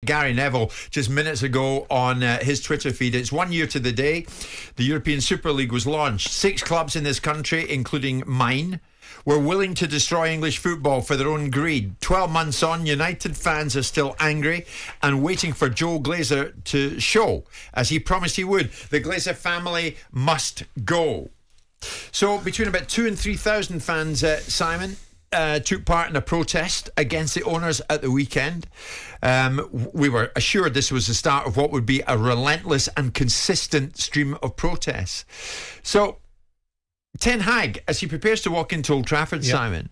Gary Neville just minutes ago on his Twitter feed. It's 1 year to the day the European Super League was launched. 6 clubs in this country, including mine, were willing to destroy English football for their own greed. 12 months on, United fans are still angry and waiting for Joe Glazer to show, as he promised he would. The Glazer family must go. So between about 2,000 and 3,000 fans, Simon, took part in a protest against the owners at the weekend. We were assured this was the start of what would be a relentless and consistent stream of protests. So Ten Hag, as he prepares to walk into Old Trafford, Simon,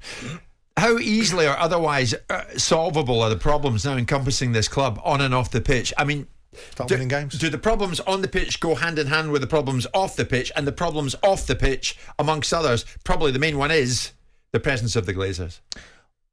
how easily or otherwise solvable are the problems now encompassing this club on and off the pitch? I mean, start winning games. Do the problems on the pitch go hand in hand with the problems off the pitch? And the problems off the pitch, amongst others, probably the main one is the presence of the Glazers.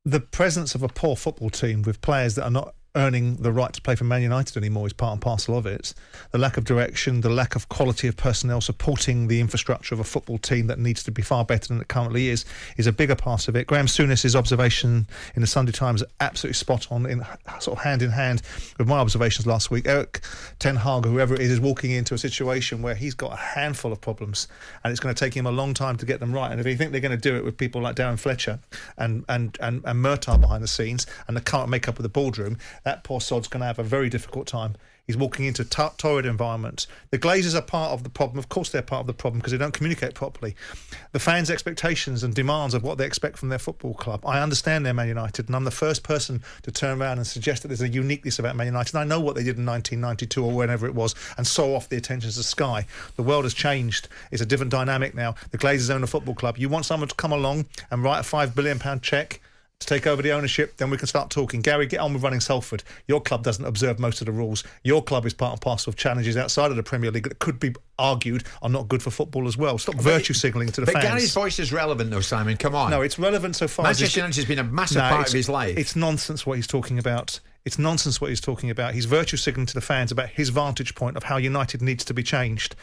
The presence of a poor football team with players that are not earning the right to play for Man United anymore is part and parcel of it. The lack of direction, the lack of quality of personnel supporting the infrastructure of a football team that needs to be far better than it currently is a bigger part of it. Graham Souness's observation in the Sunday Times absolutely spot on, in sort of hand in hand with my observations last week. Erik Ten Hag, whoever it is walking into a situation where he's got a handful of problems and it's going to take him a long time to get them right. And if you think they're going to do it with people like Darren Fletcher and Murtagh behind the scenes and the current makeup of the boardroom, that poor sod's going to have a very difficult time. He's walking into a torrid environment. The Glazers are part of the problem. Of course they're part of the problem because they don't communicate properly. The fans' expectations and demands of what they expect from their football club. I understand they're Man United, and I'm the first person to turn around and suggest that there's a uniqueness about Man United. And I know what they did in 1992 or whenever it was and saw off the attentions of Sky. The world has changed. It's a different dynamic now. The Glazers own a football club. You want someone to come along and write a £5 billion cheque to take over the ownership, then we can start talking. Gary, get on with running Salford. Your club doesn't observe most of the rules. Your club is part and parcel of challenges outside of the Premier League that could be argued are not good for football as well. Stop virtue signalling to the fans. But Gary's voice is relevant though, Simon. Come on. No, it's relevant so far. Manchester United has been a massive part of his life. It's nonsense what he's talking about. It's nonsense what he's talking about. He's virtue signalling to the fans about his vantage point of how United needs to be changed.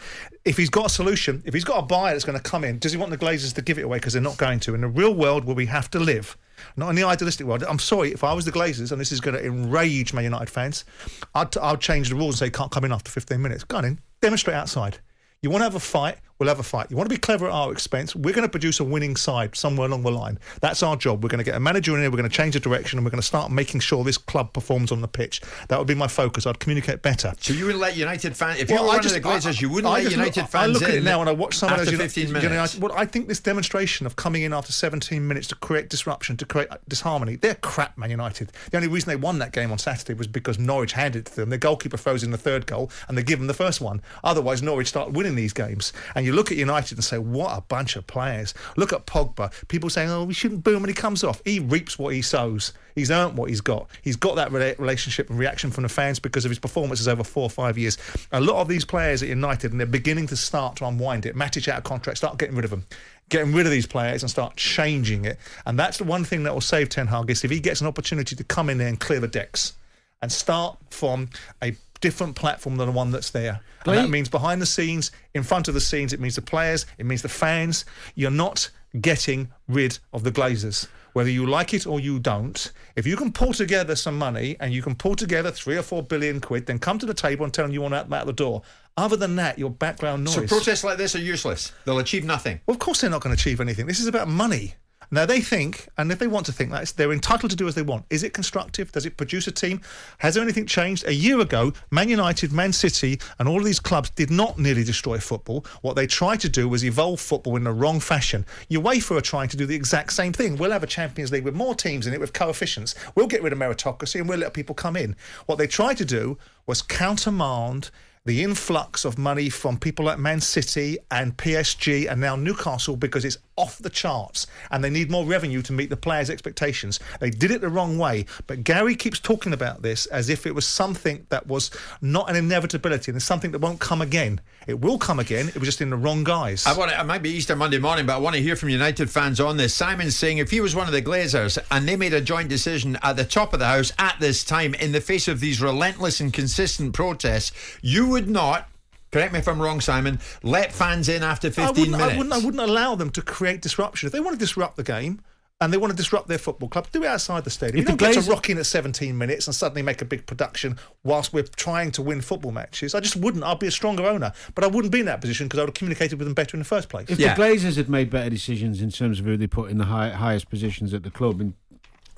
If he's got a solution, if he's got a buyer that's going to come in, does he want the Glazers to give it away? Because they're not going to. In the real world where we have to live, not in the idealistic world. I'm sorry, if I was the Glazers, and this is going to enrage Man United fans, I'd change the rules and say you can't come in after 15 minutes. Go on in, demonstrate outside. You want to have a fight, we'll have a fight. You want to be clever at our expense, we're going to produce a winning side somewhere along the line. That's our job. We're going to get a manager in here, we're going to change the direction, and we're going to start making sure this club performs on the pitch. That would be my focus. I'd communicate better. So you wouldn't let United fans, if you were one of the Glazers, you wouldn't let United fans in? I look at it now and I watch some of those 15 minutes. Well, I think this demonstration of coming in after 17 minutes to create disruption, to create disharmony, they're crap, Man United. The only reason they won that game on Saturday was because Norwich handed it to them. Their goalkeeper froze in the third goal and they give them the first one. Otherwise, Norwich start winning these games. And you look at United and say, what a bunch of players. Look at Pogba. People saying, oh, we shouldn't boo him when he comes off. He reaps what he sows. He's earned what he's got. He's got that relationship and reaction from the fans because of his performances over 4 or 5 years. A lot of these players at United, and they're beginning to start to unwind it. Matic out of contract, start getting rid of them. Getting rid of these players and start changing it. And that's the one thing that will save Ten Hag is if he gets an opportunity to come in there and clear the decks and start from a different platform than the one that's there. And that means behind the scenes, in front of the scenes, it means the players, it means the fans. You're not getting rid of the Glazers. Whether you like it or you don't, if you can pull together some money and you can pull together 3 or 4 billion quid, then come to the table and tell them you want out the door. Other than that, your background noise. So protests like this are useless. They'll achieve nothing. Well, of course they're not going to achieve anything. This is about money. Now, they think, and if they want to think that, they're entitled to do as they want. Is it constructive? Does it produce a team? Has there anything changed? A year ago, Man United, Man City, and all of these clubs did not nearly destroy football. What they tried to do was evolve football in the wrong fashion. UEFA are trying to do the exact same thing. We'll have a Champions League with more teams in it with coefficients. We'll get rid of meritocracy and we'll let people come in. What they tried to do was countermand the influx of money from people like Man City and PSG and now Newcastle because it's off the charts and they need more revenue to meet the players' expectations. They did it the wrong way, but Gary keeps talking about this as if it was something that was not an inevitability and it's something that won't come again. It will come again, it was just in the wrong guise. It might be Easter Monday morning, but I want to hear from United fans on this. Simon's saying if he was one of the Glazers and they made a joint decision at the top of the house at this time in the face of these relentless and consistent protests, you would not, correct me if I'm wrong, Simon, let fans in after 15 minutes. I wouldn't allow them to create disruption. If they want to disrupt the game, and they want to disrupt their football club, do it outside the stadium. If You don't the get to Glazers- rock in at 17 minutes and suddenly make a big production whilst we're trying to win football matches. I just wouldn't. I'd be a stronger owner, but I wouldn't be in that position because I would have communicated with them better in the first place. If the Glazers had made better decisions in terms of who they put in the highest positions at the club, in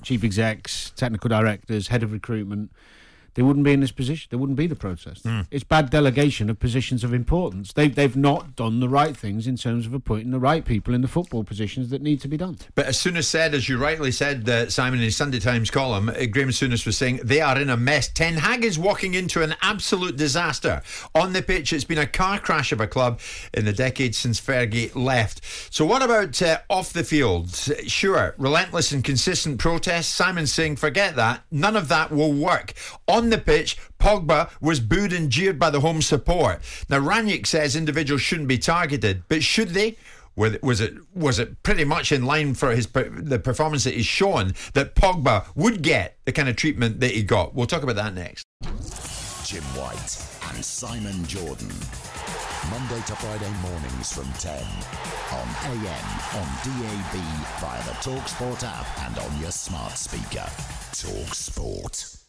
chief execs, technical directors, head of recruitment, they wouldn't be in this position. There wouldn't be the protest. It's bad delegation of positions of importance. They've not done the right things in terms of appointing the right people in the football positions that need to be done. But as soon as said, as you rightly said, Simon, in his Sunday Times column, Graham Souness was saying they are in a mess. Ten Hag is walking into an absolute disaster. On the pitch, it's been a car crash of a club in the decade since Fergie left. So what about off the field? Sure, relentless and consistent protests. Simon's saying, forget that. None of that will work. On the pitch, Pogba was booed and jeered by the home support. Now, Ranić says individuals shouldn't be targeted, but should they? Was it pretty much in line for the performance that he's shown that Pogba would get the kind of treatment that he got? We'll talk about that next. Jim White and Simon Jordan. Monday to Friday mornings from 10 on AM, on DAB, via the talkSPORT app and on your smart speaker. talkSPORT.